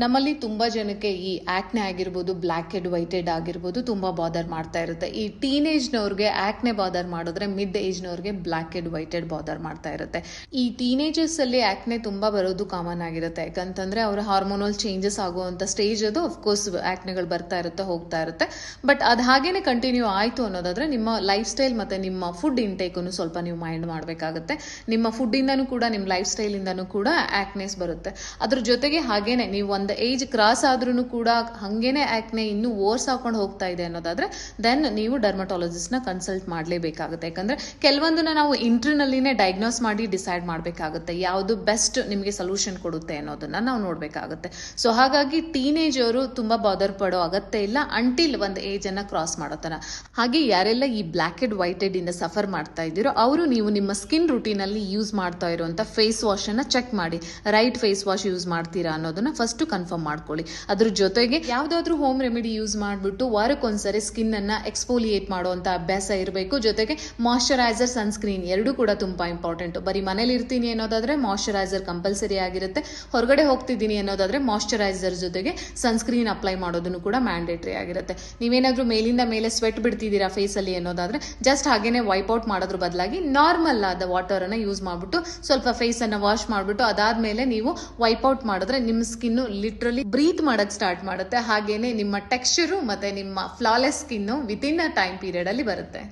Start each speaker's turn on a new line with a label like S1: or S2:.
S1: ನಮ್ಮಲ್ಲಿ ತುಂಬಾ ಜನಕ್ಕೆ ಈ ಆಕ್ನೆ ಆಗಿರ್ಬೋದು, ಬ್ಲ್ಯಾಕ್ ಹೆಡ್ ವೈಟ್ ಹೆಡ್ ಆಗಿರ್ಬೋದು ತುಂಬಾ ಬಾದರ್ ಮಾಡ್ತಾ ಇರುತ್ತೆ. ಈ ಟೀನೇಜ್ನವ್ರಿಗೆ ಆಕ್ನೆ ಬಾದರ್ ಮಾಡಿದ್ರೆ ಮಿಡ್ ಏಜ್ನವ್ರಿಗೆ blackhead whitehead bother ಮಾಡ್ತಾ ಇರುತ್ತೆ. ಈ ಟೀನೇಜರ್ಸ್ ಅಲ್ಲಿ ಆಕ್ನೆ ತುಂಬಾ ಬರೋದು ಕಾಮನ್ ಆಗಿರುತ್ತೆ. ಯಾಕಂತಂದ್ರೆ ಅವರ ಹಾರ್ಮೋನಲ್ ಚೇಂಜಸ್ ಆಗುವಂತ ಸ್ಟೇಜ್ ಅದು. ಅಫ್ಕೋರ್ಸ್ ಆಕ್ನೆಗಳು ಬರ್ತಾ ಇರುತ್ತೆ, ಹೋಗ್ತಾ ಇರುತ್ತೆ. ಬಟ್ ಅದು ಹಾಗೇನೆ ಕಂಟಿನ್ಯೂ ಆಯ್ತು ಅನ್ನೋದಾದ್ರೆ ನಿಮ್ಮ ಲೈಫ್ ಸ್ಟೈಲ್ ಮತ್ತೆ ನಿಮ್ಮ ಫುಡ್ ಇಂಟೇಕನ್ನು ಸ್ವಲ್ಪ ನೀವು ಮೈಂಡ್ ಮಾಡಬೇಕಾಗುತ್ತೆ. ನಿಮ್ಮ ಫುಡ್ ಇಂದನೂ ಕೂಡ, ನಿಮ್ಮ ಲೈಫ್ ಸ್ಟೈಲ್ ಇಂದನೂ ಕೂಡ ಆಕ್ನೆಸ್ ಬರುತ್ತೆ. ಅದ್ರ ಜೊತೆಗೆ ಹಾಗೇನೆ ನೀವು ಒಂದು ಏಜ್ ಕ್ರಾಸ್ ಆದ್ರೂ ಕೂಡ ಹಂಗೇನೆ ಆಕ್ನೆ ಇನ್ನೂ ಓರ್ಸ್ ಹಾಕೊಂಡು ಹೋಗ್ತಾ ಇದೆ ಅನ್ನೋದಾದ್ರೆ ದೆನ್ ನೀವು ಡರ್ಮಟಾಲಜಿಸ್ಟ್ ನ ಕನ್ಸಲ್ಟ್ ಮಾಡಲೇಬೇಕಾಗುತ್ತೆ. ಯಾಕಂದ್ರೆ ಕೆಲವೊಂದನ್ನ ನಾವು ಇಂಟರ್ನಲ್ಲಿನೇ ಡಯಾಗ್ನೋಸ್ ಮಾಡಿ ಡಿಸೈಡ್ ಮಾಡಬೇಕಾಗುತ್ತೆ, ಯಾವುದು ಬೆಸ್ಟ್ ನಿಮಗೆ ಸೊಲ್ಯೂಷನ್ ಕೊಡುತ್ತೆ ಅನ್ನೋದನ್ನ ನಾವು ನೋಡ್ಬೇಕಾಗುತ್ತೆ. ಸೊ ಹಾಗಾಗಿ ಟೀನೇಜ್ ಅವರು ತುಂಬಾ ಬಾದರ್ ಪಡೋ ಅಗತ್ಯ ಇಲ್ಲ ಅಂಟಿಲ್ ಒಂದು ಏಜ್ ಅನ್ನ ಕ್ರಾಸ್ ಮಾಡೋತನ. ಹಾಗೆ ಯಾರೆಲ್ಲ ಈ ಬ್ಲ್ಯಾಕ್ ಹೆಡ್ ವೈಟ್ ಹೆಡ್ ಇಂದ ಸಫರ್ ಮಾಡ್ತಾ ಇದ್ದೀರೋ ಅವರು ನೀವು ನಿಮ್ಮ ಸ್ಕಿನ್ ರೂಟೀನ್ ಅಲ್ಲಿ ಯೂಸ್ ಮಾಡ್ತಾ ಇರುವಂತ ಫೇಸ್ ವಾಶ್ ಅನ್ನ ಚೆಕ್ ಮಾಡಿ. ರೈಟ್ ಫೇಸ್ ವಾಶ್ ಯೂಸ್ ಮಾಡ್ತೀರಾ ಅನ್ನೋದನ್ನ ಫಸ್ಟ್ ಕನ್ಫರ್ಮ್ ಮಾಡ್ಕೊಳ್ಳಿ. ಅದ್ರ ಜೊತೆಗೆ ಯಾವ್ದಾದ್ರು ಹೋಮ್ ರೆಮಿಡಿ ಯೂಸ್ ಮಾಡ್ಬಿಟ್ಟು ವಾರಕ್ಕೊಂದ್ಸರಿ ಸ್ಕಿನ್ ಅನ್ನ ಎಕ್ಸ್ಫೋಲಿಯೇಟ್ ಮಾಡುವಂತ ಅಭ್ಯಾಸ ಇರಬೇಕು. ಜೊತೆಗೆ ಮಾಯಶ್ಚರೈಸರ್, ಸನ್ಸ್ಕ್ರೀನ್ ಎರಡೂ ಕೂಡ ತುಂಬಾ ಇಂಪಾರ್ಟೆಂಟ್. ಬರೀ ಮನೇಲಿ ಇರ್ತೀನಿ ಅನ್ನೋದಾದ್ರೆ ಮಾಯಶ್ಚರೈಸರ್ ಕಂಪಲ್ಸರಿ ಆಗಿರುತ್ತೆ. ಹೊರಗಡೆ ಹೋಗ್ತಿದ್ದೀನಿ ಅನ್ನೋದಾದ್ರೆ ಮಾಯಶ್ಚರೈಸರ್ ಜೊತೆಗೆ ಸನ್ಸ್ಕ್ರೀನ್ ಅಪ್ಲೈ ಮಾಡೋದನ್ನು ಕೂಡ ಮ್ಯಾಂಡೇಟರಿ ಆಗಿರುತ್ತೆ. ನೀವೇನಾದ್ರೂ ಮೇಲಿಂದ ಮೇಲೆ ಸ್ವೆಟ್ ಬಿಡ್ತಿದ್ದೀರಾ ಫೇಸ್ ಅಲ್ಲಿ ಅನ್ನೋದಾದ್ರೆ ಜಸ್ಟ್ ಹಾಗೇನೆ ವೈಪ್ ಔಟ್ ಮಾಡೋದ್ರ ಬದಲಾಗಿ ನಾರ್ಮಲ್ ಆದ ವಾಟರ್ ಅನ್ನ ಯೂಸ್ ಮಾಡ್ಬಿಟ್ಟು ಸ್ವಲ್ಪ ಫೇಸ್ ಅನ್ನ ವಾಶ್ ಮಾಡ್ಬಿಟ್ಟು ಅದಾದ್ಮೇಲೆ ನೀವು ವೈಪ್ ಔಟ್ ಮಾಡಿದ್ರೆ ನಿಮ್ಮ ಸ್ಕಿನ್ ಲಿಟ್ರಲಿ ಬ್ರೀತ್ ಮಾಡಕ್ ಸ್ಟಾರ್ಟ್ ಮಾಡುತ್ತೆ. ಹಾಗೇನೆ ನಿಮ್ಮ ಟೆಕ್ಸ್ಚರು ಮತ್ತೆ ನಿಮ್ಮ flawless skin with in a time period ಅಲ್ಲಿ ಬರುತ್ತೆ.